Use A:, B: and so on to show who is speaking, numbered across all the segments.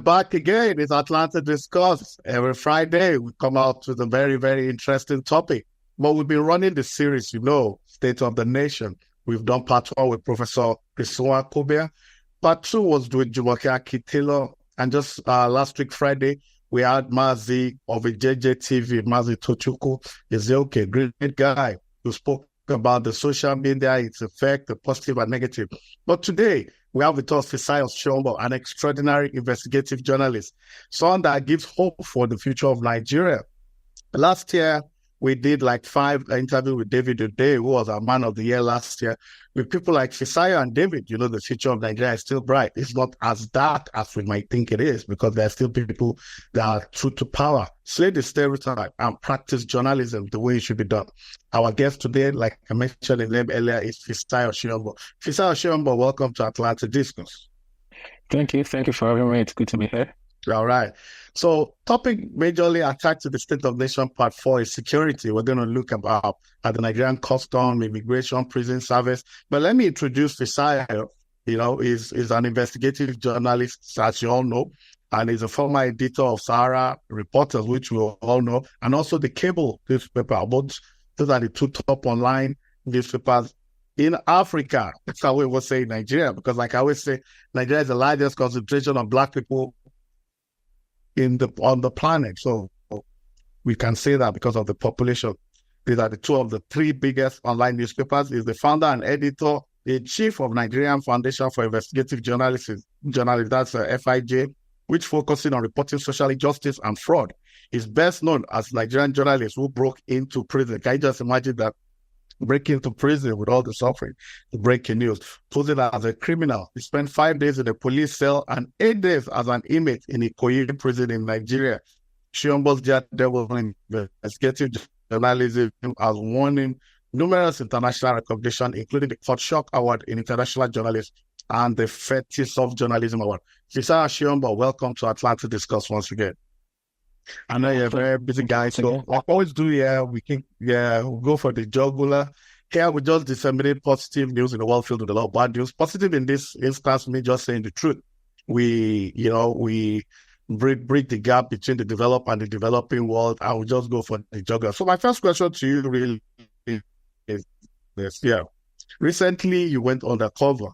A: back again. It's Atlanta Discuss. Every Friday, we come out with a very, very interesting topic. But we've been running the series, State of the Nation. We've done part one with Professor Fisayo Soyombo. Part two was with Jumoke Akitelo. And just last week, Friday, we had Mazi of JJTV, Mazi Tochukwu. He's okay, great guy who spoke about the social media, its effect, the positive and negative. But today, we have with us Fisayo Soyombo, an extraordinary investigative journalist, someone that gives hope for the future of Nigeria. Last year, we did like 5 interviews with David Uday, who was our man of the year last year, with people like Fisayo and David. The future of Nigeria is still bright. It's not as dark as we might think it is, because there are still people that are true to power, slay the stereotype, and practice journalism the way it should be done. Our guest today, like I mentioned his name earlier, is Fisayo Soyombo. Fisayo Soyombo, welcome to Atlanta Discuss.
B: Thank you. Thank you for having me. It's good to be here.
A: All right. So topic majorly attached to the State of Nation part 4 is security. We're going to look at the Nigerian custom, immigration, prison service. But let me introduce Fisayo. He's an investigative journalist, as you all know, and he's a former editor of Sahara Reporters, which we all know, and also the cable newspaper. Both those are the two top online newspapers in Africa. That's how we would say Nigeria, because like I always say, Nigeria is the largest concentration of Black people on the planet. So we can say that because of the population. These are the two of the 3 biggest online newspapers. He's the founder and editor, the chief of Nigerian Foundation for Investigative Journalism, that's FIJ, which focuses on reporting social injustice and fraud. He's best known as Nigerian journalist who broke into prison. Can you just imagine that? Break into prison with all the suffering, the breaking news, posing as a criminal. He spent 5 days in a police cell and 8 days as an inmate in Ikoyi prison in Nigeria. Soyombo's devil investigative journalism has won him numerous international recognition, including the Kurt Shock Award in International Journalism and the Fetish of Journalism Award. Fisayo Soyombo, welcome to Atlanta Discuss once again. I know you're a very busy guy, so like always do here, we'll go for the jugular. Here we just disseminate positive news in the world filled with a lot of bad news. Positive in this instance, me just saying the truth. We bridge the gap between the developed and the developing world, and we just go for the jugular. So my first question to you really is this. Yeah. Recently you went undercover,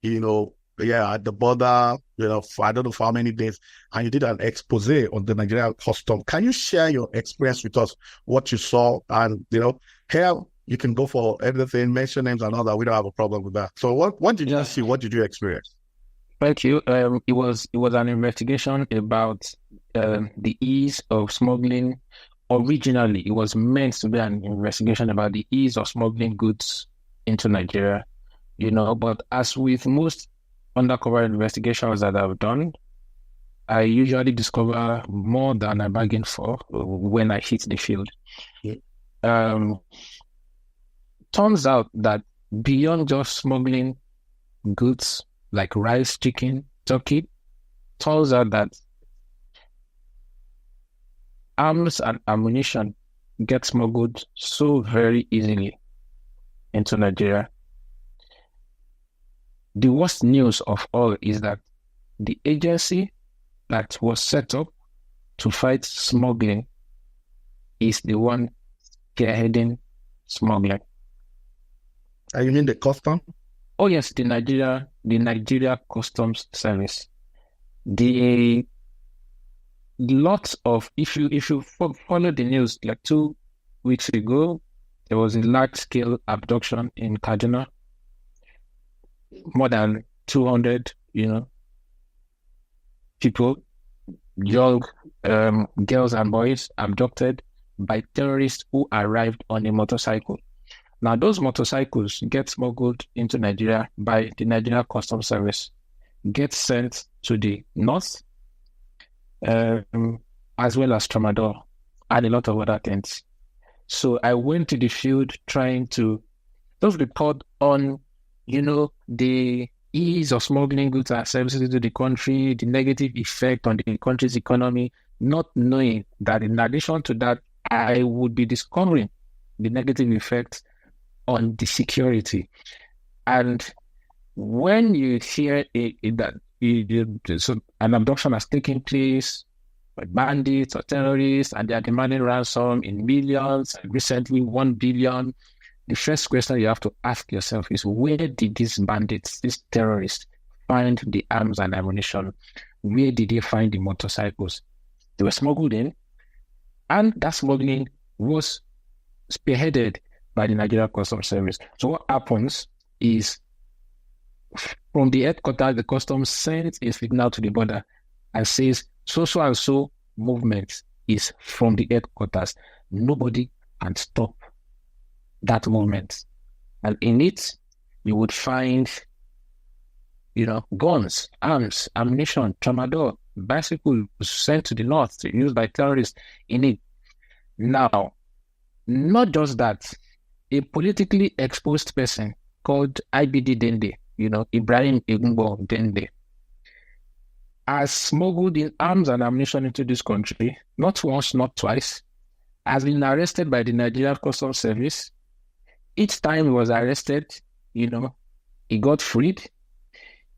A: at the border, for I don't know for how many days, and you did an expose on the Nigerian custom. Can you share your experience with us, what you saw? And, here you can go for everything, mention names and all that. We don't have a problem with that. So what did you see? What did you experience?
B: Thank you. It was an investigation about the ease of smuggling. Originally, it was meant to be an investigation about the ease of smuggling goods into Nigeria, but as with most undercover investigations that I've done, I usually discover more than I bargained for when I hit the field. Yeah. Turns out that beyond just smuggling goods like rice, chicken, turkey, turns out that arms and ammunition get smuggled so very easily into Nigeria. The worst news of all is that the agency that was set up to fight smuggling is the one spearheading smuggling.
A: You mean the custom?
B: Oh yes, the Nigeria Customs Service. The lots of if you follow the news, like 2 weeks ago, there was a large-scale abduction in Kaduna. More than 200, people, young girls and boys abducted by terrorists who arrived on a motorcycle. Now, those motorcycles get smuggled into Nigeria by the Nigeria Customs Service, get sent to the north, as well as Tramadol, and a lot of other things. So I went to the field trying to just report on the ease of smuggling goods and services into the country, the negative effect on the country's economy, not knowing that in addition to that, I would be discovering the negative effects on the security. And when you hear that So an abduction has taken place by bandits or terrorists, and they are demanding ransom in millions, and recently 1 billion. The first question you have to ask yourself is, where did these bandits, these terrorists, find the arms and ammunition? Where did they find the motorcycles? They were smuggled in, and that smuggling was spearheaded by the Nigerian Customs Service. So what happens is, from the headquarters, the customs sends a signal to the border and says, so and so movement is from the headquarters. Nobody can stop that movement. And in it, you would find, guns, arms, ammunition, tramadol, bicycles sent to the north, used by terrorists in it. Now, not just that, a politically exposed person called IBD Dende, Ibrahim Egumbo Dende, has smuggled in arms and ammunition into this country, not once, not twice, has been arrested by the Nigerian Customs Service. Each time he was arrested, he got freed.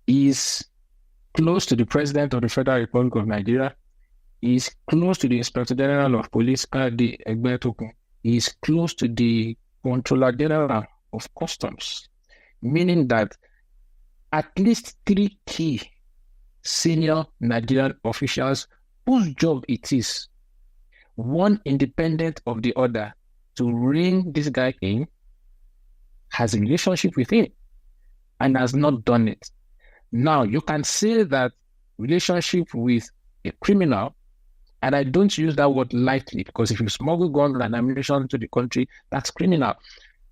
B: He's close to the President of the Federal Republic of Nigeria. He's close to the Inspector General of Police, Kadi Egbetokun. He's close to the Controller General of Customs, meaning that at least 3 key senior Nigerian officials whose job it is, one independent of the other, to ring this guy in, has a relationship with him and has not done it. Now, you can say that relationship with a criminal, and I don't use that word lightly, because if you smuggle guns and ammunition to the country, that's criminal.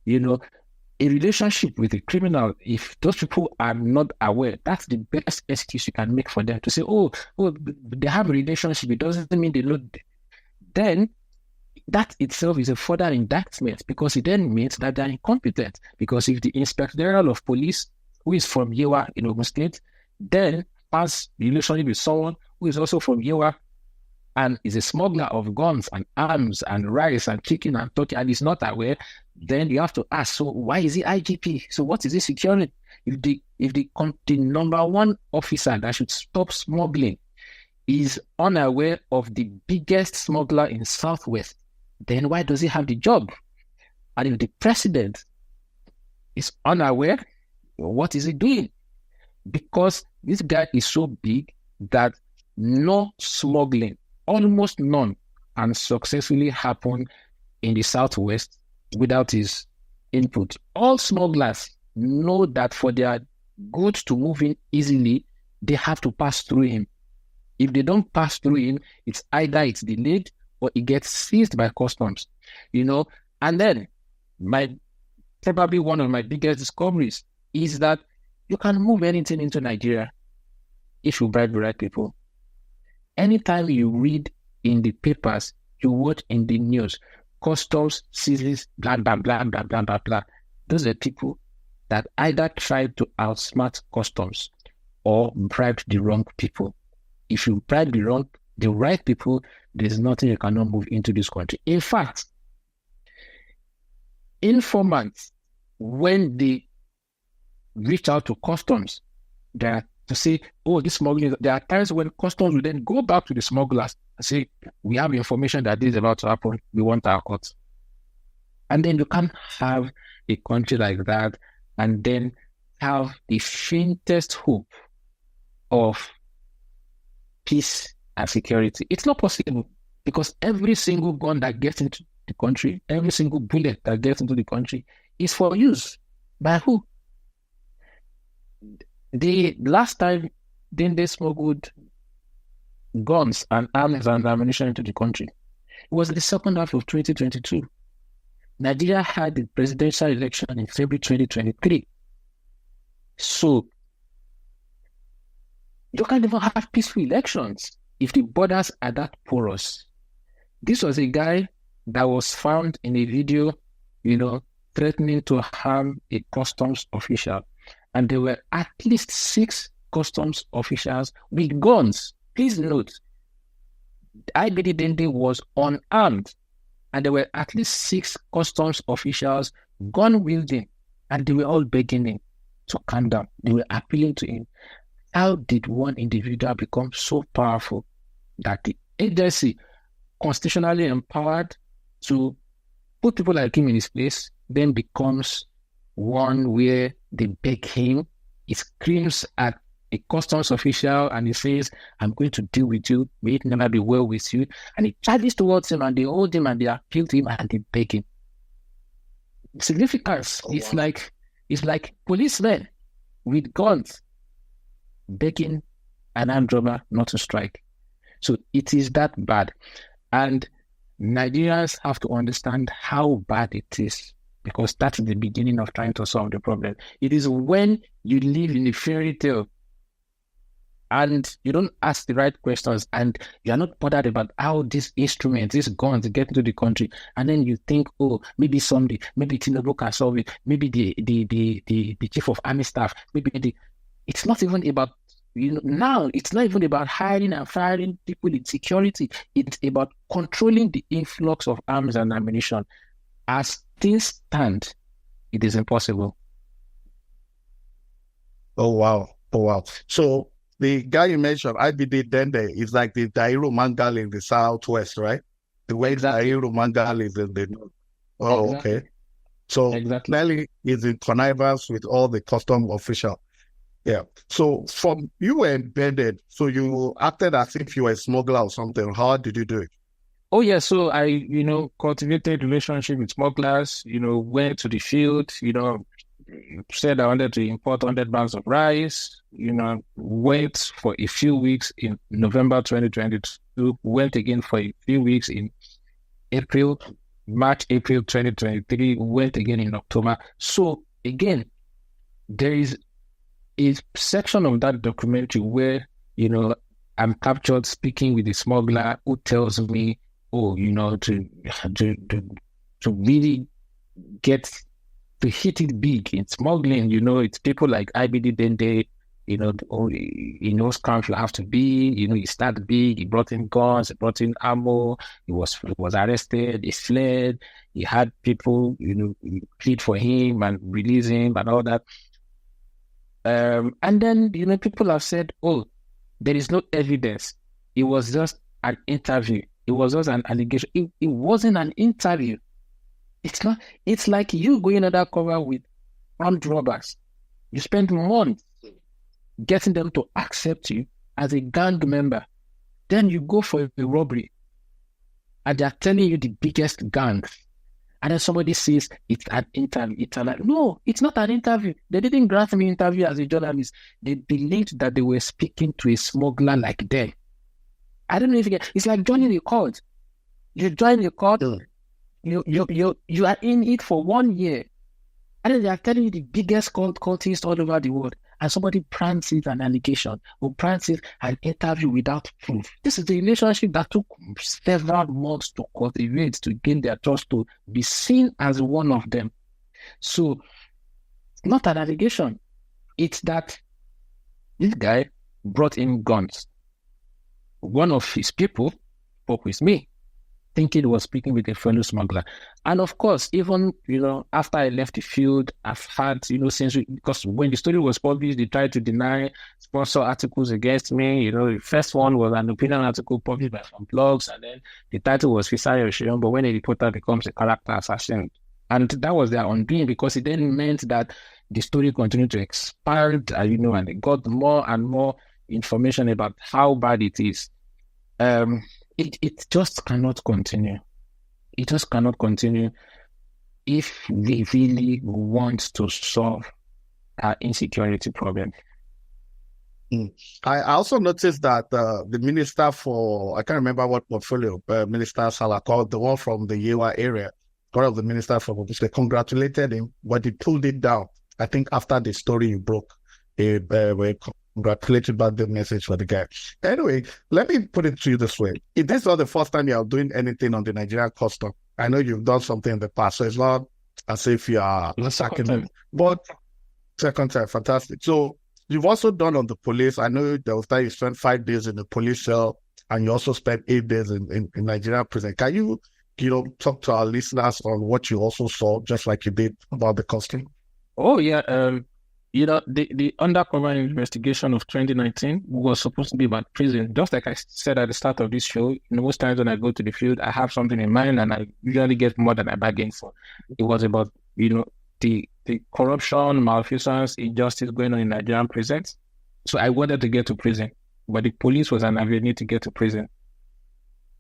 B: A relationship with a criminal, if those people are not aware, that's the best excuse you can make for them to say, oh, they have a relationship. It doesn't mean they know. Then that itself is a further indictment, because it then means that they're incompetent. Because if the Inspector General of Police, who is from Yewa in Ogun State, then has a relationship with someone who is also from Yewa and is a smuggler of guns and arms and rice and chicken and turkey, and is not aware, then you have to ask, so why is he IGP? So what is he securing? If the number one officer that should stop smuggling is unaware of the biggest smuggler in Southwest, then why does he have the job? And if the president is unaware, what is he doing? Because this guy is so big that no smuggling, almost none, can successfully happen in the Southwest without his input. All smugglers know that for their goods to move in easily, they have to pass through him. If they don't pass through him, it's either it's delayed or it gets seized by customs, And then probably one of my biggest discoveries is that you can move anything into Nigeria if you bribe the right people. Anytime you read in the papers, you watch in the news, customs seizes, blah, blah, blah, blah, blah, blah, blah. Those are people that either tried to outsmart customs or bribed the wrong people. If you bribe the right people, there's nothing you cannot move into this country. In fact, informants, when they reach out to customs, to say, oh, this smuggling, there are times when customs will then go back to the smugglers and say, we have information that this is about to happen, we want our cut. And then you can't have a country like that and then have the faintest hope of peace and security. It's not possible, because every single gun that gets into the country, every single bullet that gets into the country is for use. By who? The last time they smuggled guns and arms and ammunition into the country, it was the second half of 2022. Nigeria had the presidential election in February 2023. So you can't even have peaceful elections if the borders are that porous. This was a guy that was found in a video, threatening to harm a customs official. And there were at least 6 customs officials with guns. Please note, IBD Dende was unarmed, and there were at least 6 customs officials gun wielding, and they were all begging him to calm down. They were appealing to him. how did one individual become so powerful that the agency constitutionally empowered to put people like him in his place then becomes one where they beg him, he screams at a customs official and he says, I'm going to deal with you, may it never be well with you. And he charges towards him and they hold him and they appeal to him and they beg him. Significance.
A: Oh,
B: It's
A: wow.
B: like policemen with guns begging an armed robber not to strike. So it is that bad. And Nigerians have to understand how bad it is, because that's the beginning of trying to solve the problem. It is when you live in a fairy tale and you don't ask the right questions and you're not bothered about how these instruments, these guns get into the country, and then you think, oh, maybe someday, maybe Tinubu can solve it, maybe the chief of army staff, it's not even about, now it's not even about hiring and firing people in security. It's about controlling the influx of arms and ammunition. As things stand, it is impossible.
A: Oh, wow. Oh, wow. So the guy you mentioned, IBD Dende, is like the Dairo Mangal in the southwest, right? The way
B: Exactly.
A: Dairo Mangal is in the north. Oh,
B: Exactly.
A: okay. So
B: Exactly.
A: clearly is in connivance with all the custom official. Yeah. So from you were embedded, so you acted as if you were a smuggler or something. How did you do it?
B: Oh yeah, so I, cultivated relationship with smugglers, went to the field, said I wanted to import 100 bags of rice, went for a few weeks in November 2022, went again for a few weeks in April 2023, went again in October. So again, there is a section of that documentary where, I'm captured speaking with the smuggler who tells me, oh, to really get to hit it big in smuggling, it's people like IBD Dende, he knows camp you have to be, he started big, he brought in guns, he brought in ammo, he was arrested, he fled, he had people, plead for him and release him and all that. And then, people have said, oh, there is no evidence. It was just an interview. It was just an allegation. It wasn't an interview. It's not, it's like you going undercover with armed robbers. You spend months getting them to accept you as a gang member. Then you go for a robbery and they're telling you the biggest gang. And then somebody says it's an interview. No, it's not an interview. They didn't grant me interview as a journalist. They believed that they were speaking to a smuggler like them. I don't know if you get. It's like joining a cult. You join a cult. You are in it for 1 year, and then they are telling you the biggest cultists all over the world. And somebody plants it an allegation or plants it an interview without proof. This is the relationship that took several months to cultivate to gain their trust to be seen as one of them. So, not an allegation. It's that this guy brought in guns. One of his people spoke with me, thinking he was speaking with a fellow smuggler. And of course, even, after I left the field, I've had, because when the story was published, they tried to deny sponsor articles against me. The first one was an opinion article published by some blogs, and then the title was Fisayo Soyombo, when a reporter becomes a character assassin. And that was their undoing, because it then meant that the story continued to expand, and they got more and more information about how bad it is. It just cannot continue. It just cannot continue if we really want to solve our insecurity problem.
A: I also noticed that the minister for, I can't remember what portfolio, Minister Salah called, the one from the Yewa area, one of the ministers from they congratulated him, but he pulled it down. I think after the story you broke, they were congratulated about the message for the guy. Anyway, let me put it to you this way. If this is not the first time you are doing anything on the Nigerian custom, I know you've done something in the past, so it's not as if you are sacking them. But second time, fantastic. So you've also done on the police. I know there was time you spent 5 days in the police cell, and you also spent 8 days in Nigerian prison. Can you talk to our listeners on what you also saw, just like you did about the custom?
B: Oh yeah. the undercover investigation of 2019 was supposed to be about prison. Just like I said at the start of this show, most times when I go to the field, I have something in mind and I usually get more than I bargain for. It was about, the corruption, malfeasance, injustice going on in Nigerian prisons. So I wanted to get to prison, but the police was an avenue to get to prison.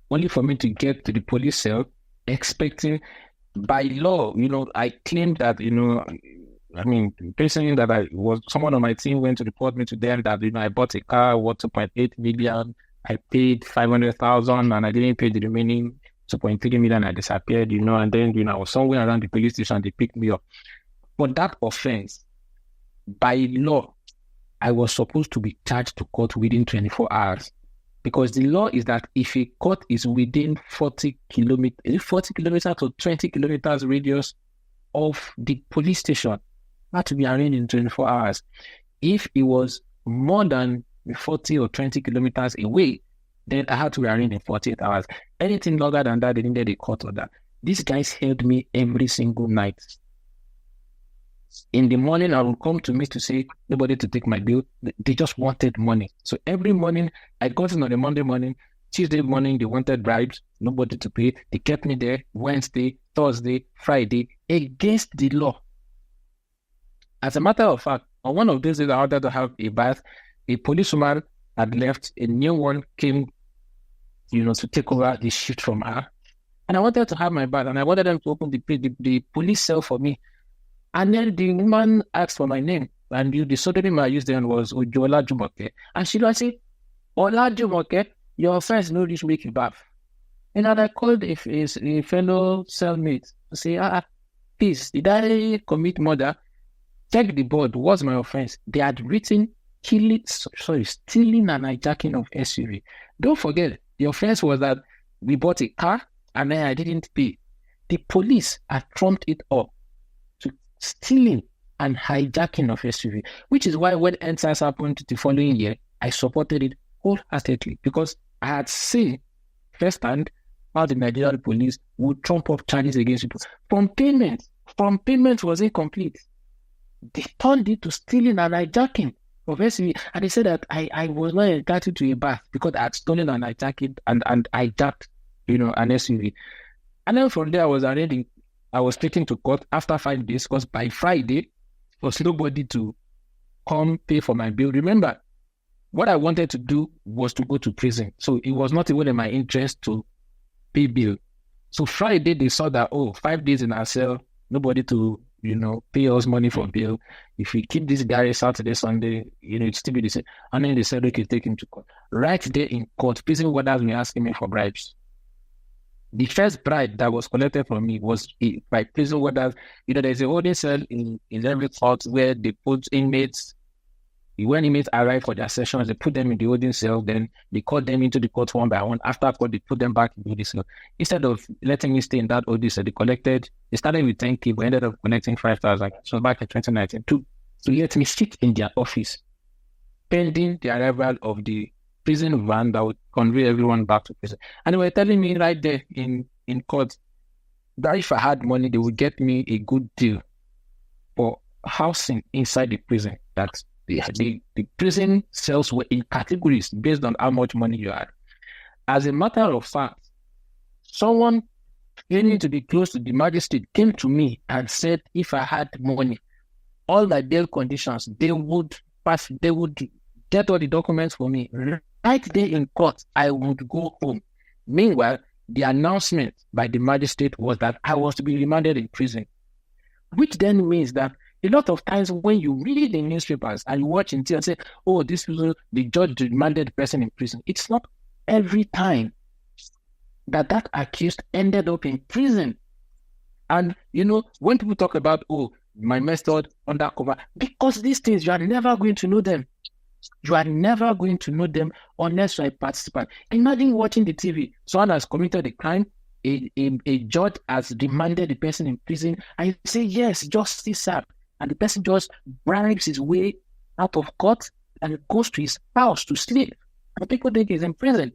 B: Only for me to get to the police cell, expecting by law, I claimed that, the person that someone on my team went to report me to them that, I bought a car worth 2.8 million. I paid 500,000 and I didn't pay the remaining 2.3 million. I disappeared, and then, I was somewhere around the police station. They picked me up. For that offense, by law, I was supposed to be charged to court within 24 hours. Because the law is that if a court is within 40 kilometers to 20 kilometers radius of the police station, had to be arraigned in 24 hours. If it was more than 40 or 20 kilometers away, then I had to be arraigned in 48 hours. Anything longer than that, they needed a court order. These guys held me every single night. In the morning, I would come to me to say, nobody to take my bill. They just wanted money. So every morning, I got in on a Monday morning. Tuesday morning, they wanted bribes, nobody to pay. They kept me there Wednesday, Thursday, Friday, against the law. As a matter of fact, on one of those days I wanted to have a bath. A policewoman had left. A new one came, to take over the shift from her. And I wanted to have my bath, and I wanted them to open the police cell for me. And then the woman asked for my name, and the pseudonym I used then was Ojola Jumoke. And she was say, Ola Jumoke, your offense no reach make you bath. And then I called a fellow cellmate to say, please, did I commit murder? Check the board. What's my offense? They had written stealing and hijacking of SUV. Don't forget, the offense was that we bought a car and then I didn't pay. The police had trumped it up to stealing and hijacking of SUV, which is why when NSAS happened the following year, I supported it wholeheartedly because I had seen firsthand how the Nigerian police would trump up charges against people. From payment was incomplete. They turned it to stealing and hijacking of SUV. And they said that I was not entitled to a bath because I had stolen and hijacked and hijacked, an SUV. And then from there, I was taken to court after 5 days because by Friday, there was nobody to come pay for my bill. Remember, what I wanted to do was to go to prison. So it was not even in my interest to pay bill. So Friday, they saw that, 5 days in our cell, nobody to, pay us money for bill. If we keep this guy Saturday, Sunday, it's still be the same. And then they said, okay, take him to court. Right there in court, prison warders were asking me for bribes. The first bribe that was collected from me was by prison warders. There's a holding cell in every court where they put inmates. When inmates arrive for their sessions, they put them in the holding cell, then they call them into the court one by one. After court, they put them back in the holding cell. Instead of letting me stay in that holding cell, they started with 10K, but ended up collecting 5,000. So back in 2019, to let me sit in their office, pending the arrival of the prison van that would convey everyone back to prison. And they were telling me right there in court that if I had money, they would get me a good deal for housing inside the prison. That the prison cells were in categories based on how much money you had. As a matter of fact, someone claiming to be close to the magistrate came to me and said if I had money, all my bail conditions, they would get all the documents for me. Right there in court, I would go home. Meanwhile, the announcement by the magistrate was that I was to be remanded in prison, which then means that a lot of times when you read the newspapers and you watch and say, this people, the judge remanded the person in prison, it's not every time that accused ended up in prison. And, when people talk about, my method, undercover, because these things, you are never going to know them. You are never going to know them unless you are a participant. Imagine watching the TV. Someone has committed a crime. A judge has remanded the person in prison. And you say, yes, justice served. And the person just bribes his way out of court and goes to his house to sleep. And people think he's in prison.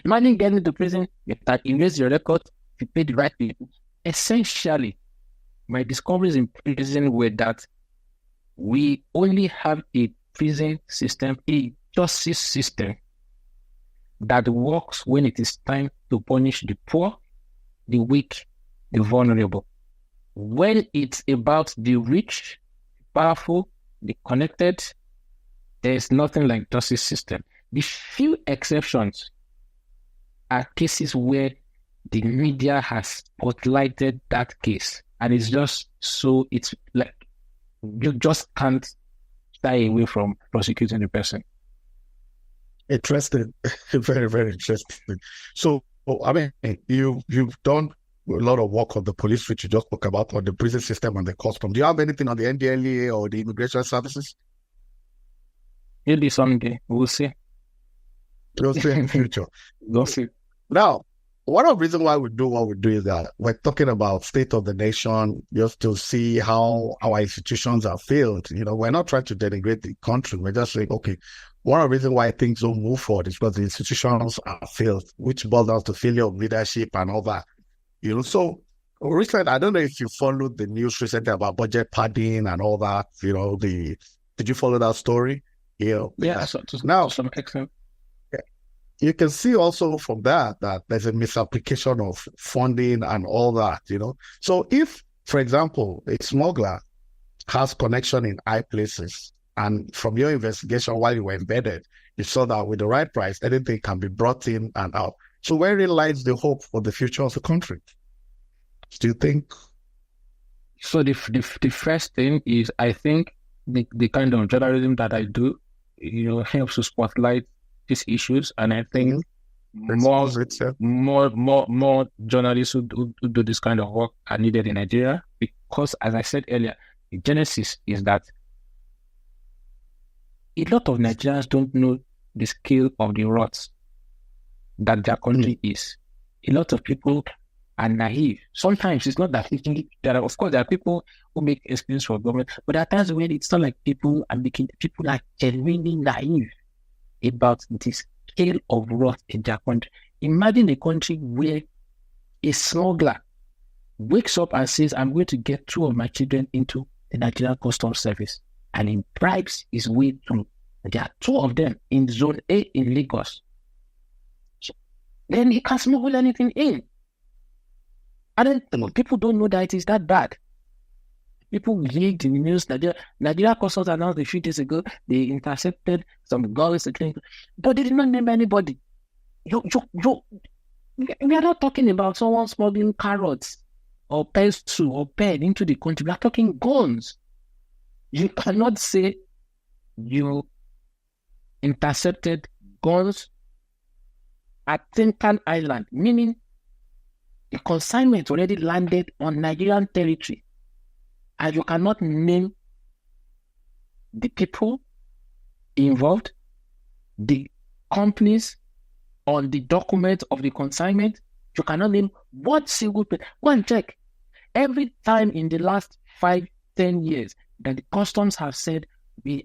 B: Imagine getting to prison, you erase your record, you pay the right people. Essentially, my discoveries in prison were that We only have a prison system, a justice system that works when it is time to punish the poor, the weak, the vulnerable. When it's about the rich, powerful, the connected, there's nothing like justice system. The few exceptions are cases where the media has spotlighted that case, and it's just so it's like you just can't stay away from prosecuting the person.
A: Interesting. Very, very interesting. So, I mean, you've done a lot of work on the police, which you just spoke about, on the prison system and the custom. Do you have anything on the NDLEA or the immigration services?
B: Maybe someday we'll see.
A: We'll see in the future.
B: We'll see.
A: Now, one of the reasons why we do what we do is that we're talking about state of the nation, just to see how our institutions are failed. You know, we're not trying to denigrate the country. We're just saying, okay, one of the reasons why things don't move forward is because the institutions are failed, which boils down to failure of leadership and all that. You know, so recently, I don't know if you followed the news recently about budget padding and all that. You know, did you follow that story?
B: Yeah, now some excellent.
A: You can see also from that there's a misapplication of funding and all that, you know. So if, for example, a smuggler has connection in high places, and from your investigation while you were embedded, you saw that with the right price, anything can be brought in and out. So wherein lies the hope for the future of the country? Do you think?
B: So the first thing is, I think the kind of journalism that I do, you know, helps to spotlight these issues, and I think more journalists who do this kind of work are needed in Nigeria, because, as I said earlier, the genesis is that a lot of Nigerians don't know the scale of the rot that their country is. A lot of people are naive. Sometimes it's not that of course there are people who make excuses for government, but there are times when it's not like people are genuinely naive about the scale of rot in their country. Imagine a country where a smuggler wakes up and says, I'm going to get 2 of my children into the Nigerian Customs Service, and he bribes his way through. There are 2 of them in Zone A in Lagos. Then he can't smuggle anything in. And then people don't know that it is that bad. People leaked in the news that Nigeria Customs announced a few days ago they intercepted some guns, but they did not name anybody. We are not talking about someone smuggling carrots or pencil or pen into the country. We are talking guns. You cannot say you intercepted guns at Tinkan Island, meaning the consignment already landed on Nigerian territory, and you cannot name the people involved, the companies on the document of the consignment. You cannot name one single person. Go and check. Every time in the last 5-10 years that the customs have said we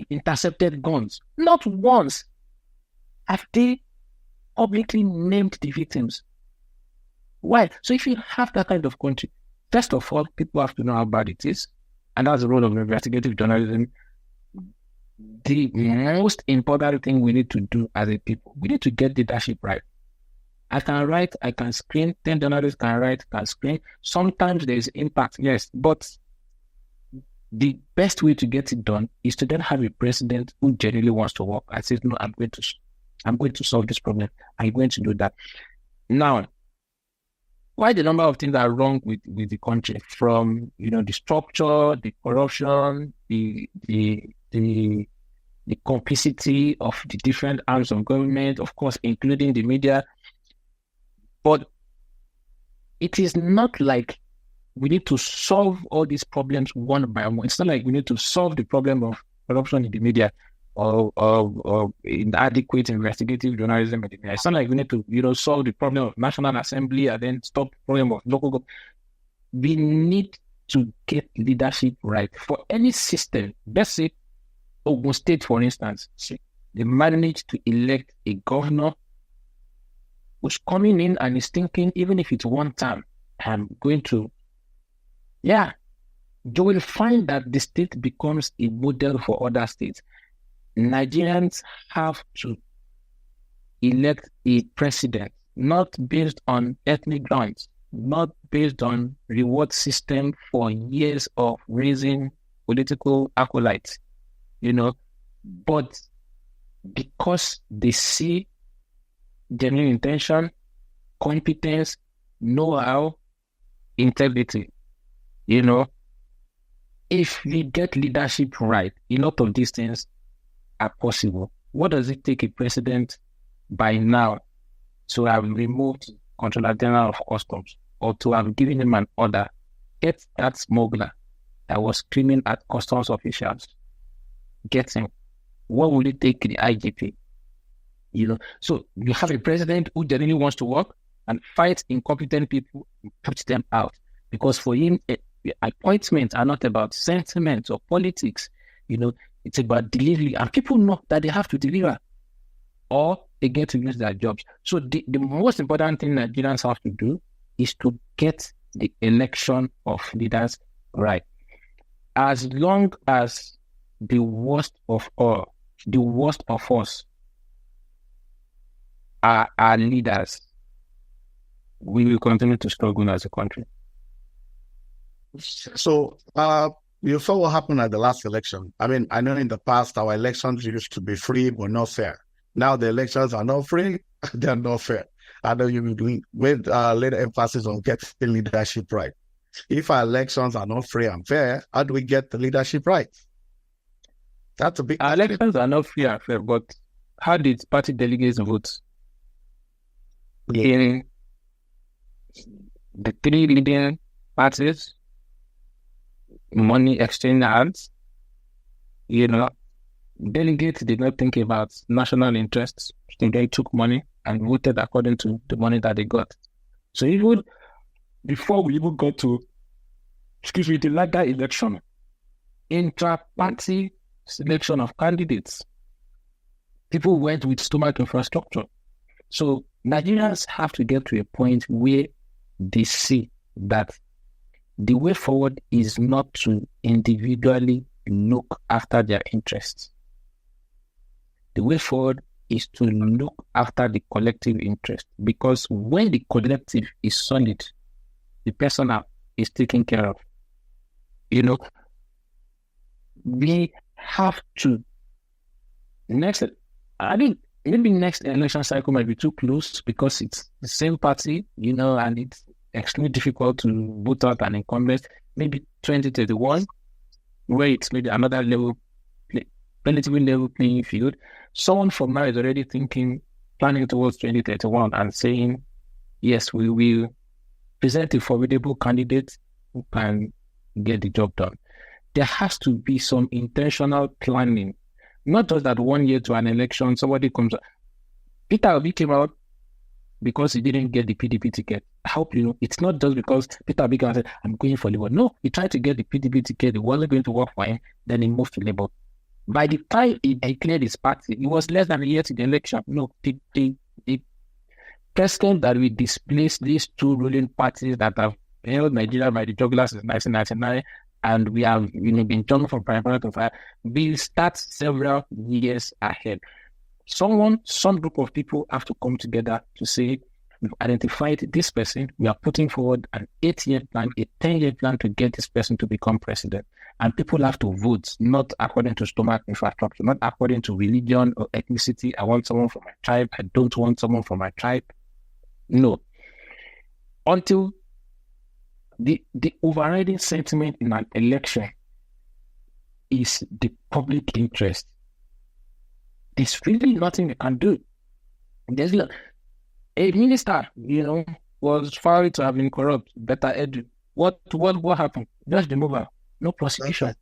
B: intercepted guns, not once have they publicly named the victims. Why? So if you have that kind of country, first of all, people have to know how bad it is, and that's the role of investigative journalism. The most important thing we need to do as a people, we need to get leadership right. I can write, I can screen, 10 journalists can write, can screen. Sometimes there is impact, yes, but the best way to get it done is to then have a president who genuinely wants to work and says, no, I'm going to solve this problem. I'm going to do that. Now, quite a number of things are wrong with the country, from, you know, the structure, the corruption, the complicity of the different arms of government, of course, including the media. But it is not like we need to solve all these problems one by one. It's not like we need to solve the problem of corruption in the media or inadequate investigative journalism in the media. It's not like we need to, you know, solve the problem of National Assembly and then stop the problem of local government. We need to get leadership right. For any system, let's say Ogun State, for instance, they managed to elect a governor who's coming in and is thinking, even if it's one term, I'm going to, you will find that the state becomes a model for other states. Nigerians have to elect a president, not based on ethnic grounds, not based on reward system for years of raising political acolytes, but because they see genuine intention, competence, know-how, integrity. If we get leadership right, a lot of these things are possible. What does it take a president by now to have removed Controller General of Customs or to have given him an order, get that smuggler that was screaming at customs officials, get him? What will it take the IGP? So you have a president who genuinely wants to work and fight incompetent people and put them out. Because for him, appointments are not about sentiment or politics. It's about delivery. And people know that they have to deliver or they get to lose their jobs. So the most important thing Nigerians have to do is to get the election of leaders right. As long as the worst of us are our leaders, we will continue to struggle as a country.
A: So, you saw what happened at the last election. I mean, I know in the past our elections used to be free but not fair. Now the elections are not free, they're not fair. I know you've been doing with later emphasis on getting the leadership right. If our elections are not free and fair, how do we get the leadership right? That's a big
B: Our elections are not free and fair, but how did party delegates vote? In the three leading parties, money exchange hands, delegates did not think about national interests. They took money and voted according to the money that they got. So even before we even got to, the latter election, intra-party selection of candidates, people went with stomach infrastructure. So Nigerians have to get to a point where they see that the way forward is not to individually look after their interests. The way forward is to look after the collective interest, because when the collective is solid, the personal is taken care of. We have to next election cycle might be too close because it's the same party, and it's extremely difficult to vote out an incumbent. Maybe 2031, where it's maybe another relatively level playing field. Someone from now is already planning towards 2031 and saying, yes, we will present a formidable candidate who can get the job done. There has to be some intentional planning. Not just that 1 year to an election, somebody comes out. Peter Obi came out because he didn't get the PDP ticket. I hope it's not just because Peter Obi came out and said, I'm going for Labour. No, he tried to get the PDP ticket. It wasn't going to work for him. Then he moved to Labour. By the time he declared his party, it was less than a year to the election. No, the president that will displace these two ruling parties that have held Nigeria by the jugular since 1999, and we have been jungled from primary to fire, will start several years ahead. Some group of people have to come together to say, we've identified this person, we are putting forward an 8-year plan, a 10-year plan to get this person to become president. And people have to vote, not according to stomach infrastructure, not according to religion or ethnicity. I want someone from my tribe, I don't want someone from my tribe. No. Until the overriding sentiment in an election is the public interest, there's really nothing they can do. There's a minister, was found to have been corrupt, better edu. What happened? Just the mover, no prosecution.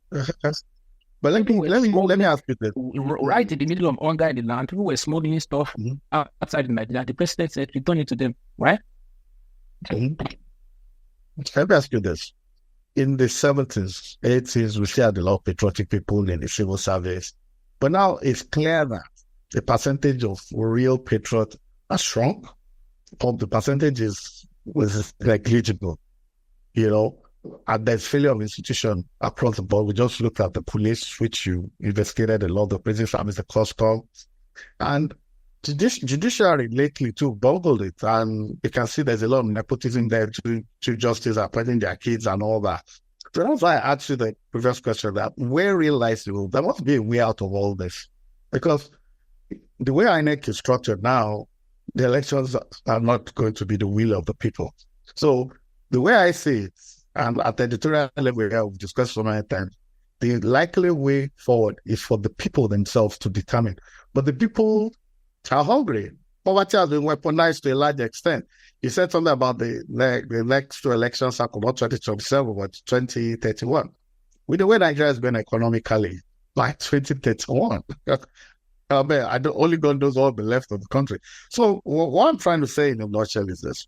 A: But let me ask you this.
B: Right in the middle of hunger in the land, people were smuggling stuff outside Nigeria. The president said, return it to them, right?
A: Let me ask you this. In the 70s, 80s, we still had a lot of patriotic people in the civil service. But now it's clear that the percentage of real patriots are shrunk, but the percentage was negligible. And there's failure of institution across the board. We just looked at the police, which you investigated a lot, the prison service, the customs, and judiciary lately too bungled it. And you can see there's a lot of nepotism there. Chief justice appointing their kids and all that. So that's why I asked you the previous question, that where real lies the rule? There must be a way out of all this. Because the way INEC is structured now, the elections are not going to be the will of the people. So the way I see it, and at the editorial level, we've discussed so many times, the likely way forward is for the people themselves to determine. But the people are hungry. Poverty has been weaponized to a large extent. You said something about the next two elections are not 2027, but 2031. With the way Nigeria has been economically, by 2031, I don't, only God knows what will be left of the country. So what I'm trying to say in a nutshell is this.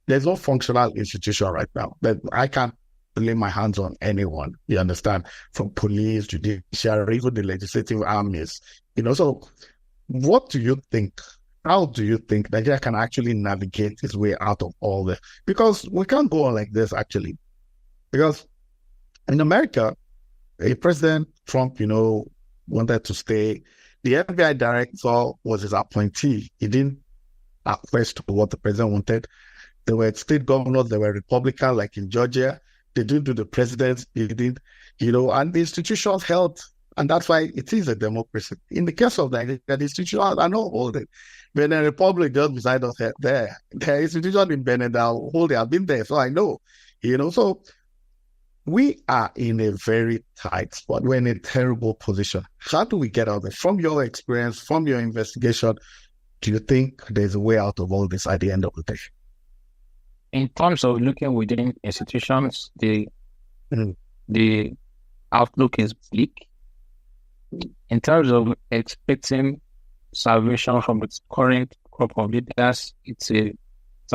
A: There's no functional institution right now that I can't lay my hands on anyone, you understand, from police, judiciary, even the legislative armies. So what do you think? How do you think Nigeria can actually navigate its way out of all this? Because we can't go on like this, actually. Because in America, a President Trump, wanted to stay. The FBI director was his appointee. He didn't acquiesce to what the president wanted. There were state governors, they were Republican, like in Georgia. They didn't do the president, he didn't, and the institutions held. And that's why it is a democracy. In the case of Nigeria, the institutions are not holding. Benin Republic just beside us there. The institution in Benin that hold, they have been there, so I know. So we are in a very tight spot. We're in a terrible position. How do we get out of it? From your experience, from your investigation, do you think there's a way out of all this at the end of the day?
B: In terms of looking within institutions, the outlook is bleak. In terms of expecting salvation from its current crop of leaders, it's an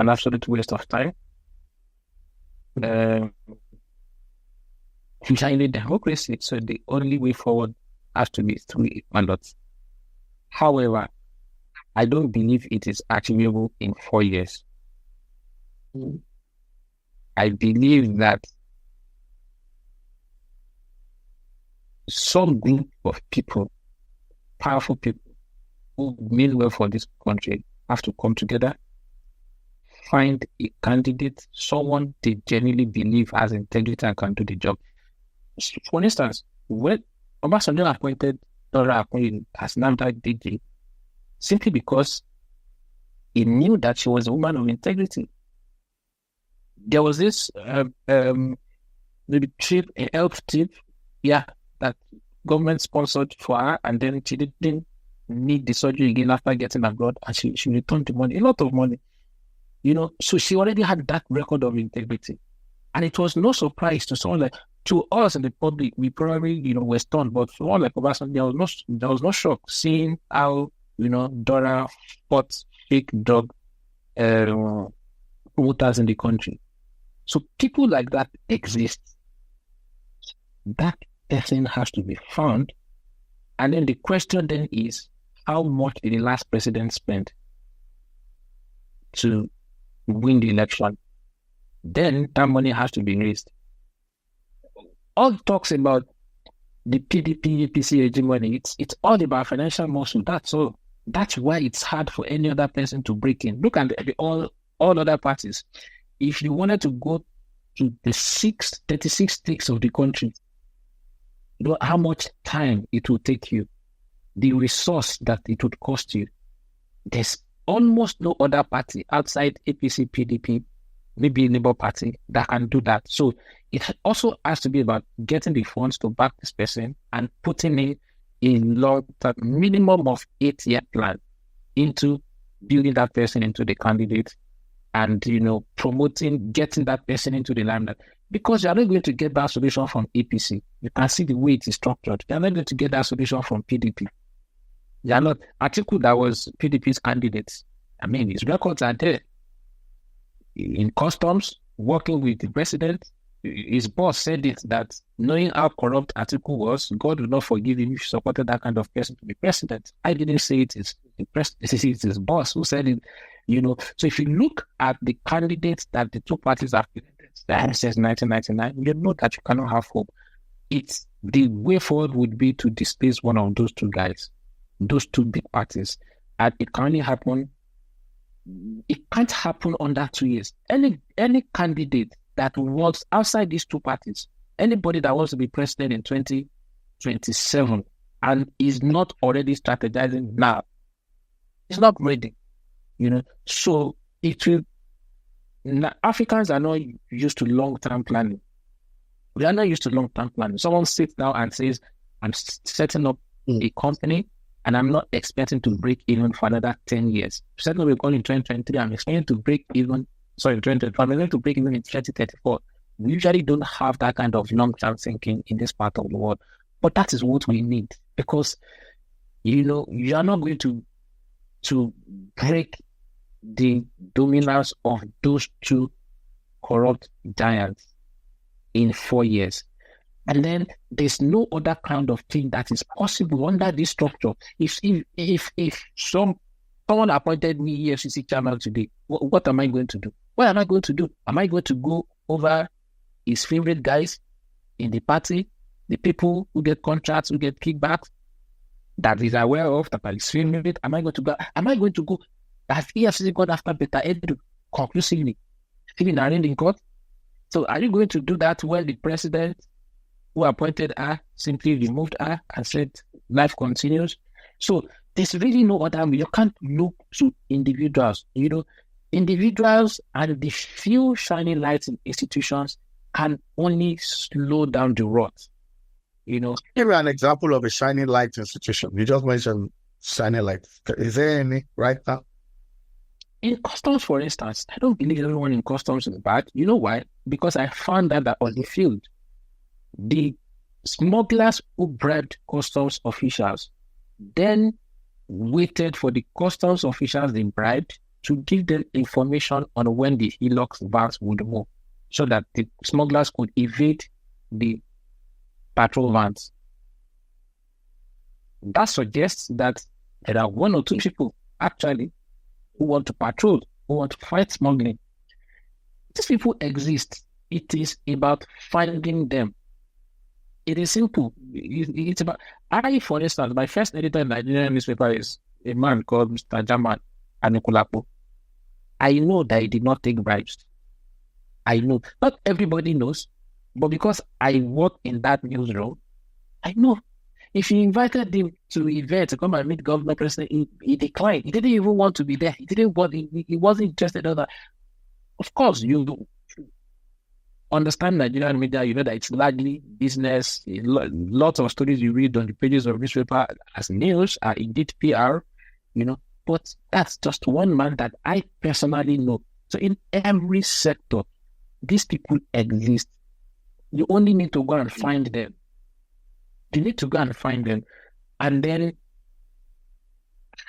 B: absolute waste of time. We are in a democracy, so the only way forward has to be through ballots. However, I don't believe it is achievable in 4 years. I believe that some group of people, powerful people, who mean well for this country, have to come together, find a candidate, someone they genuinely believe has integrity and can do the job. For instance, when Obasanjo appointed Dora Akunyili as NAFDAC DG, simply because he knew that she was a woman of integrity. There was this maybe trip, a health trip, that government sponsored for her, and then she didn't need the surgery again after getting abroad, and she returned the money, a lot of money. So she already had that record of integrity. And it was no surprise to someone like, to us in the public, we probably, were stunned, but for someone like Obasanjo, there was no shock seeing how, Dora fought fake drug promoters in the country. So people like that exist. That person has to be found. And then the question then is, how much did the last president spend to win the election? Then that money has to be raised. All talks about the PDP, APC hegemony, it's all about financial muscle. That's all. That's why it's hard for any other person to break in. Look at all other parties. If you wanted to go to the 36 states of the country, you know how much time it would take you, the resource that it would cost you. There's almost no other party outside APC, PDP, maybe Labour Party, that can do that. So it also has to be about getting the funds to back this person and putting in a long-term, minimum of 8-year plan into building that person into the candidate and, promoting, getting that person into the limelight. Because you're not going to get that solution from APC. You can see the way it is structured. You're not going to get that solution from PDP. You're not. Atiku, that was PDP's candidate. His records are there. In customs, working with the president, his boss said it, that knowing how corrupt Atiku was, God will not forgive him if he supported that kind of person to be president. I didn't say it is the president, it's his boss who said it. So if you look at the candidates that the two parties have presented, since 1999, you know that you cannot have hope. It's the way forward would be to displace one of those two guys, those two big parties. And it can only happen. It can't happen under 2 years. Any candidate that works outside these two parties, anybody that wants to be president in 2027 and is not already strategizing now, is not ready. So it will. Africans are not used to long-term planning. We are not used to long-term planning. Someone sits down and says, I'm setting up a company and I'm not expecting to break even for another 10 years. Setting up a company in 2023, I'm expecting to break even, 2024, I'm expecting to break even in 2034. We usually don't have that kind of long-term thinking in this part of the world. But that is what we need, because, you are not going to break the dominance of those two corrupt giants in 4 years. And then there's no other kind of thing that is possible under this structure. If someone appointed me EFCC chairman today, what am I going to do? What am I going to do? Am I going to go over his favorite guys in the party, the people who get contracts, who get kickbacks, that he's aware of, that are his favorite? Am I going to go? Has EFCC gone after Beta Edu conclusively, even arraigned in court? So are you going to do that when the president who appointed her simply removed her and said life continues? So there's really no other way. You can't look to individuals. Individuals and the few shining lights in institutions can only slow down the rot. Give
A: me an example of a shining light institution. You just mentioned shining light. Is there any right now?
B: In customs, for instance, I don't believe everyone in customs is bad. You know why? Because I found that on the field, the smugglers who bribed customs officials then waited for the customs officials they bribed to give them information on when the Hilux vans would move, so that the smugglers could evade the patrol vans. That suggests that there are one or two people actually who want to patrol, who want to fight smuggling. These people exist. It is about finding them. It is simple. It's about... for instance, my first editor in the Nigerian newspaper is a man called Mr. Jaman Anikulapo. I know that he did not take bribes. I know. Not everybody knows, but because I work in that newsroom, I know. If you invited him to the event to come and meet Governor President, he declined. He didn't even want to be there. He wasn't interested in that. Of course, you understand Nigerian media, you know that it's largely business. Lots of stories you read on the pages of newspaper as news are indeed PR, but that's just one man that I personally know. So in every sector, these people exist. You only need to go and find them. You need to go and find them and then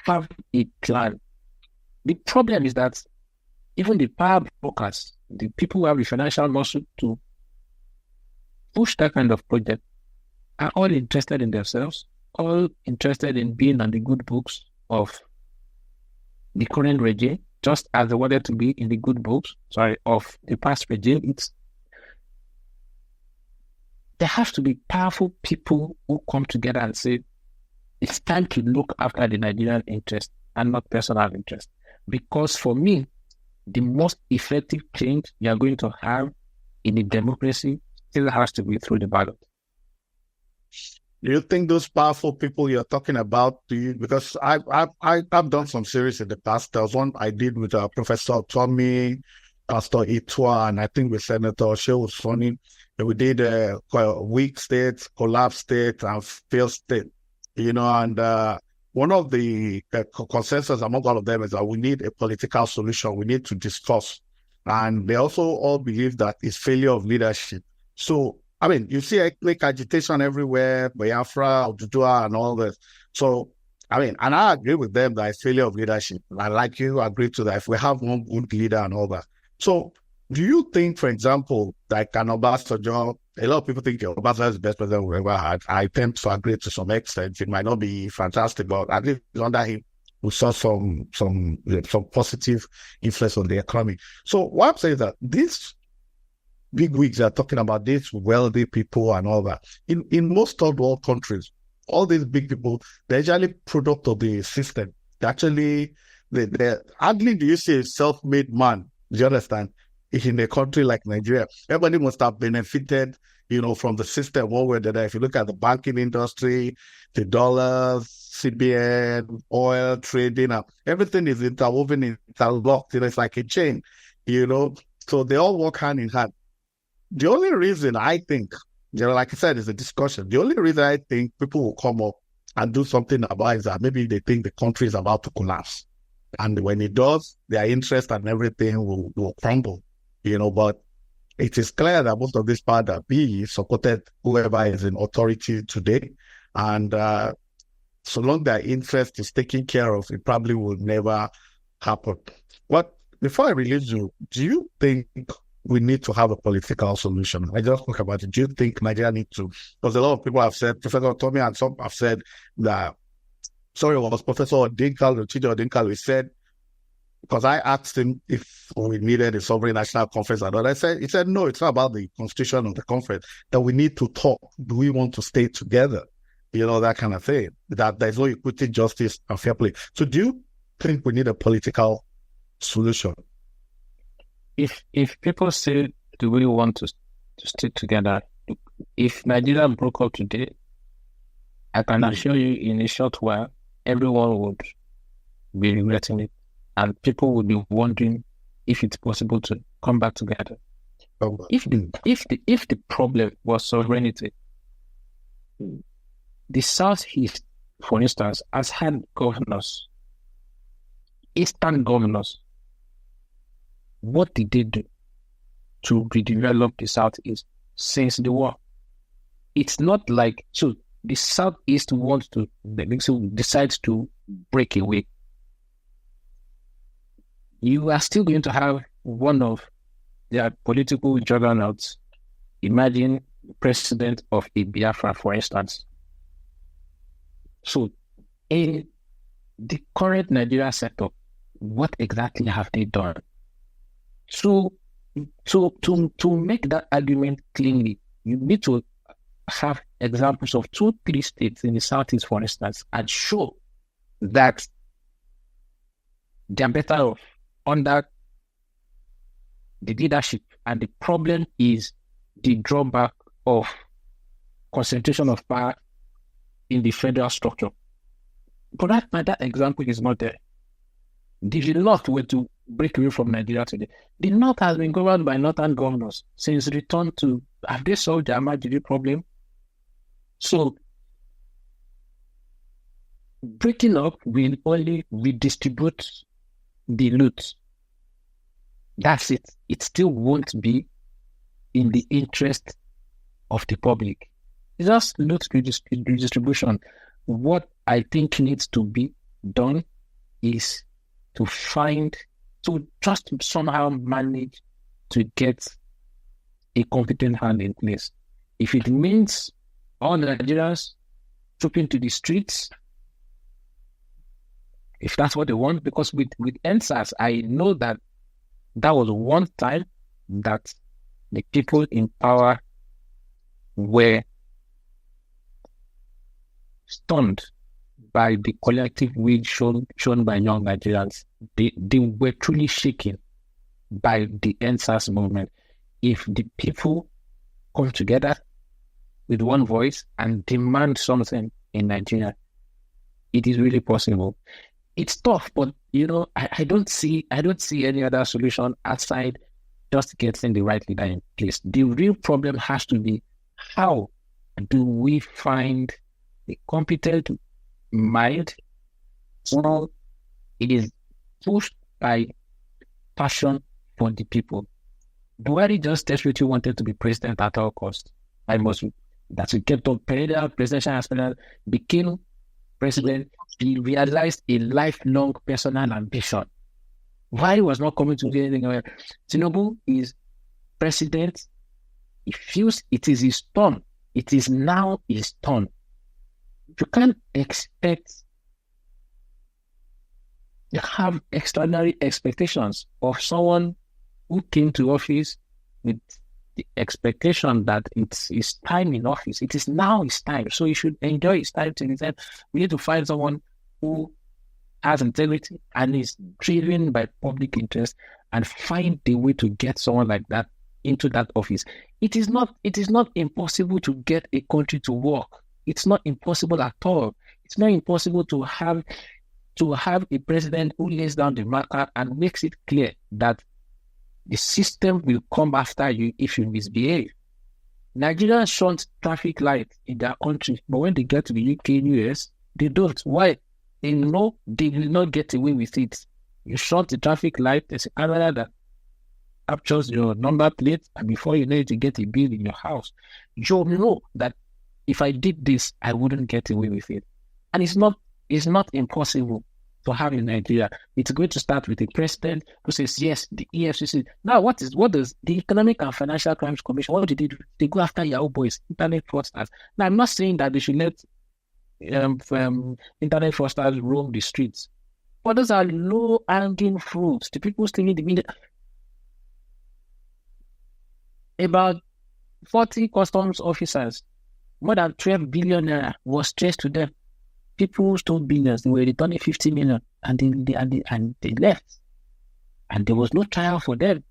B: have a plan. The problem is that even the power brokers, the people who have the financial muscle to push that kind of project, are all interested in themselves, all interested in being on the good books of the current regime, just as they wanted to be in the good books, of the past regime. There have to be powerful people who come together and say, it's time to look after the Nigerian interest and not personal interest. Because for me, the most effective change you are going to have in a democracy still has to be through the ballot.
A: Do you think those powerful people you're talking about, because I've done some series in the past. There was one I did with Professor Tommy, Pastor Itwa, and I think with Senator Shehu Soni. We did weak state, collapse state, and failed state. And one of the consensus among all of them is that we need a political solution. We need to discuss. And they also all believe that it's failure of leadership. So, you see ethnic agitation everywhere, Biafra, Oduduwa, and all this. So, and I agree with them that it's failure of leadership. And I, like you, agree to that if we have one good leader and all that. So, do you think, for example, like an Obasanjo, a lot of people think Obasanjo is the best president we've ever had. I tend to agree to some extent. It might not be fantastic, but at least under him, we saw some positive influence on the economy. So what I'm saying is that this big wigs are talking about this, wealthy people and all that. In most third world countries, all these big people, they're actually product of the system. They're hardly do you see a self-made man, do you understand? In a country like Nigeria, everybody must have benefited, from the system one way or the other. If you look at the banking industry, the dollars, CBN, oil trading, everything is interwoven, interlocked. It's like a chain, So they all work hand in hand. The only reason I think, like I said, it's a discussion. The only reason I think people will come up and do something about it is that maybe they think the country is about to collapse. And when it does, their interest and everything will crumble, But it is clear that most of this part that be supported whoever is in authority today. And so long their interest is taken care of, it probably will never happen. But before I release you, do you think we need to have a political solution? I just talk about it. Do you think Nigeria needs to? Because a lot of people have said, Professor Tommy and some have said that, sorry, it was Professor Odinkalu, Chidi Odinkalu, he said, because I asked him if we needed a sovereign national conference and all. He said, no, it's not about the constitution of the conference, that we need to talk. Do we want to stay together? That kind of thing, that there's no equity, justice, and fair play. So do you think we need a political solution?
B: If people say, do we want to stick together? If Nigeria broke up today, I can assure you in a short while, everyone would be regretting it. And people would be wondering if it's possible to come back together. If the problem was sovereignty, the Southeast, for instance, has had governors, Eastern governors. What did they do to redevelop the Southeast since the war? It's not like, so the Southeast wants to, decides to break away. You are still going to have one of their political juggernauts. Imagine the president of a Biafra, for instance. So, in the current Nigeria setup, what exactly have they done? So, to make that argument cleanly, you need to have examples of 2-3 states in the Southeast, for instance, and show that they're better off under the leadership, and the problem is the drawback of concentration of power in the federal structure. But that example is not there. The North were to break away from Nigeria today. The North has been governed by Northern governors since return to, have they solved the Amajiri problem? So, breaking up will only redistribute the loot. That's it. It still won't be in the interest of the public. It's just loot redistribution. What I think needs to be done is to just somehow manage to get a competent hand in place. If it means all Nigerians trooping to the streets, if that's what they want, because with NSAS, I know that was one time that the people in power were stunned by the collective will shown by young Nigerians. They were truly shaken by the NSAS movement. If the people come together with one voice and demand something in Nigeria, it is really possible. It's tough, but I don't see any other solution outside just getting the right leader in place. The real problem has to be, how do we find a competent mind? Well, it is pushed by passion for the people. Buhari just desperately wanted to be president at all costs. That he kept on perennial presidential aspirant, became president. He realized a lifelong personal ambition. Why he was not coming to do anything else? Tinubu is president. He feels it is his turn. It is now his turn. You can't expect you have extraordinary expectations of someone who came to office with the expectation that it's his time in office. It is now his time. So he should enjoy his time till his end. We need to find someone who has integrity and is driven by public interest and find the way to get someone like that into that office. It is not impossible to get a country to work. It's not impossible at all. It's not impossible to have a president who lays down the marker and makes it clear that the system will come after you if you misbehave. Nigerians shunt traffic lights in their country, but when they get to the UK and US, they don't. Why? They know they will not get away with it. You shunt the traffic light, there's a camera that captures your number plate, and before you know it, you get a bill in your house. You know that if I did this, I wouldn't get away with it. And it's not impossible to have in Nigeria. It's going to start with a president who says, yes, the EFCC. Now, what does the Economic and Financial Crimes Commission, what did they do? They go after Yahoo boys, internet fraudsters. Now, I'm not saying that they should let internet fraudsters roam the streets, but those are low-hanging fruits. The people still need the media. About 40 customs officers, more than 12 billion naira was traced to them. People stole billions. They were returning 50 million, and they left, and there was no trial for them.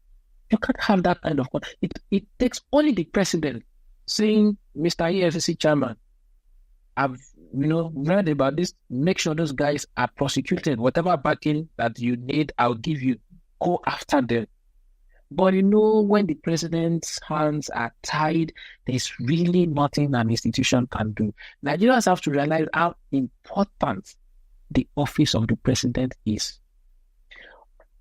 B: You can't have that kind of. It takes only the president saying, "Mr. EFCC chairman, I've read about this. Make sure those guys are prosecuted. Whatever backing that you need, I'll give you. Go after them." But when the president's hands are tied, there's really nothing an institution can do. Nigerians have to realize how important the office of the president is.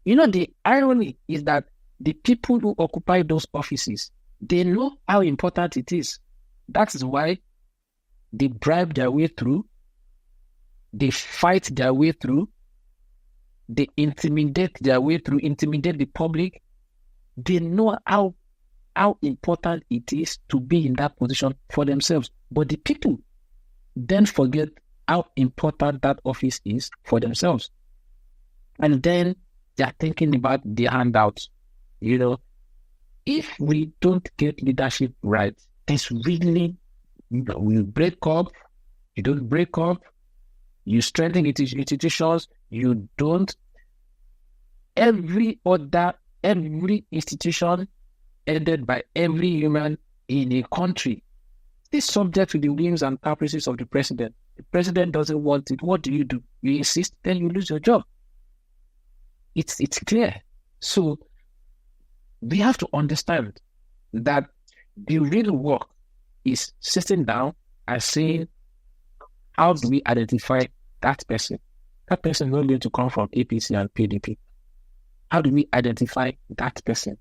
B: The irony is that the people who occupy those offices, they know how important it is. That is why they bribe their way through, they fight their way through, they intimidate their way through, intimidate the public. They know how important it is to be in that position for themselves. But the people then forget how important that office is for themselves. And then they are thinking about the handouts. If we don't get leadership right, there's really, we break up, you don't break up, you strengthen institutions, you don't. Every institution headed by every human in a country is subject to the whims and caprices of the president. The president doesn't want it. What do? You insist, then you lose your job. It's clear. So we have to understand that the real work is sitting down and saying, how do we identify that person? That person is not going to come from APC and PDP. How do we identify that person?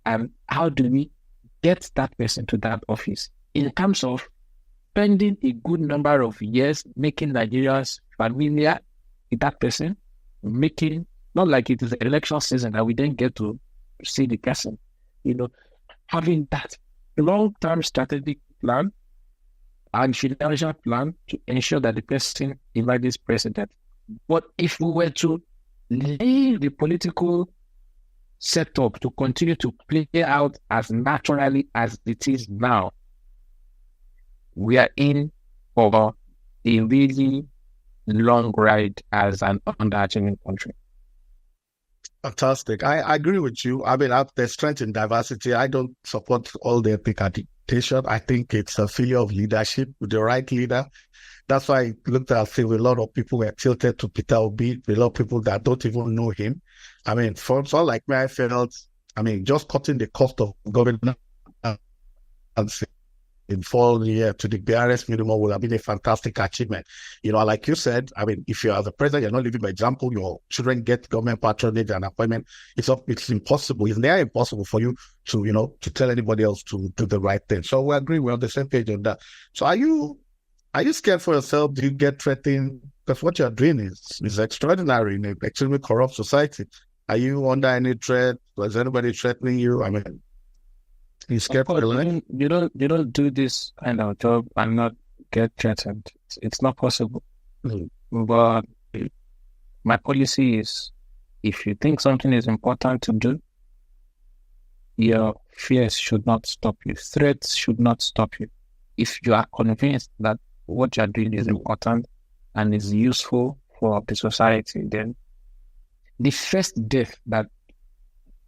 B: And how do we get that person to that office? In terms of spending a good number of years making Nigerians familiar with that person, not like it is election season that we then get to see the person, having that long-term strategic plan and financial plan to ensure that the person emerges president. But if we were to leave the political setup to continue to play out as naturally as it is now, we are in for a really long ride as an underachieving country.
A: Fantastic. I agree with you. I mean, there's strength in diversity. I don't support all the ethnic agitation. I think it's a failure of leadership with the right leader. That's why I looked at a lot of people were tilted to Peter Obi, a lot of people that don't even know him. I mean, for someone like me, I felt, just cutting the cost of governance in 4 years to the BRS minimum would have been a fantastic achievement. Like you said, if you are the president, you're not living by example, your children get government patronage and appointment. It's impossible. It's near impossible for you to tell anybody else to do the right thing. So we agree. We're on the same page on that. So are you scared for yourself? Do you get threatened? Because what you're doing is extraordinary in an extremely corrupt society. Are you under any threat? Was anybody threatening you? You scared for your life?
B: You don't do this kind of job and not get threatened. It's not possible. But my policy is, if you think something is important to do, Your fears should not stop you. Threats should not stop you. If you are convinced that what you're doing is important and is useful for the society, then the first death that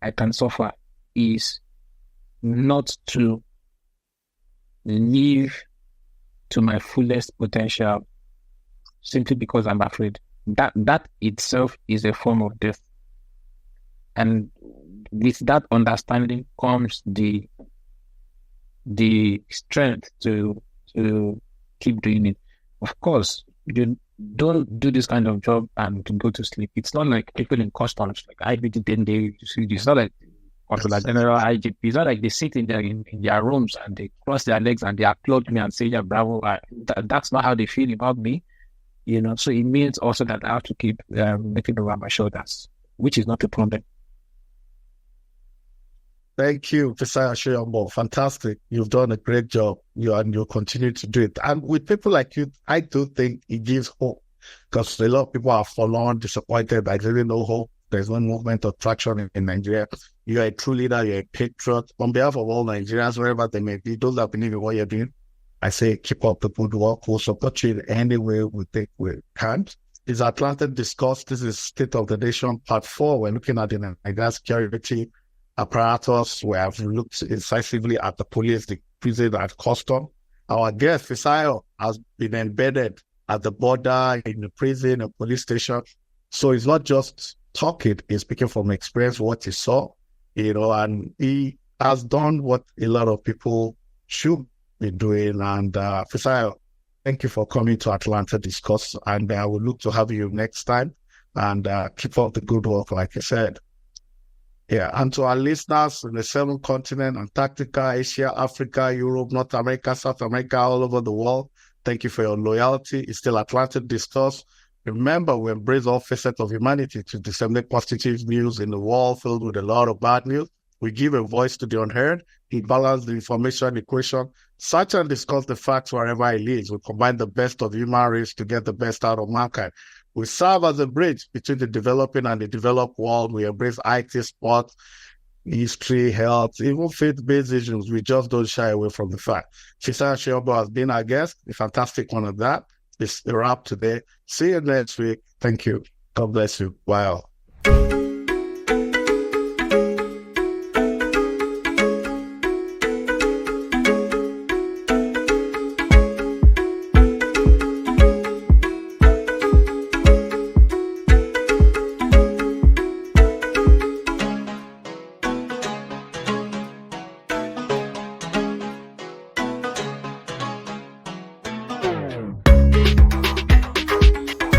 B: I can suffer is not to live to my fullest potential simply because I'm afraid. That itself is a form of death. And with that understanding comes the strength to keep doing it. Of course, you don't do this kind of job and to go to sleep. It's not like people in customs, like IBT, then it's not like Controller General IGP. It's not like they sit in their rooms and they cross their legs and they applaud me and say, yeah, bravo. That's not how they feel about me, So it means also that I have to keep looking over my shoulders, which is not a problem.
A: Thank you, Fisayo Soyombo. Fantastic. You've done a great job. You'll continue to do it. And with people like you, I do think it gives hope, because a lot of people are forlorn, disappointed. There's really no hope. There's no movement or traction in Nigeria. You're a true leader. You're a patriot. On behalf of all Nigerians, wherever they may be, those that believe in what you're doing, I say keep up the good work. We'll support you in any way we think we can. It's Atlantic Discuss. This is State of the Nation Part 4. We're looking at the Nigerian security apparatus. We have looked incisively at the police, the prison, and custom. Our guest, Fisayo, has been embedded at the border, in the prison, a police station. So it's not just talking, he's speaking from experience, what he saw, and he has done what a lot of people should be doing. And Fisayo, thank you for coming to Atlanta Discuss, and I will look to have you next time, and keep up the good work, like I said. Yeah, and to our listeners in the 7 continents, Antarctica, Asia, Africa, Europe, North America, South America, all over the world, thank you for your loyalty. It's still Atlantic Discuss. Remember, we embrace all facets of humanity to disseminate positive news in the world filled with a lot of bad news. We give a voice to the unheard. We balance the information equation. Search and discuss the facts wherever it leads. We combine the best of human race to get the best out of mankind. We serve as a bridge between the developing and the developed world. We embrace IT, sports, history, health, even faith-based issues. We just don't shy away from the fact. Fisayo Soyombo has been our guest, a fantastic one of that. It's a wrap today. See you next week. Thank you. God bless you. Wow.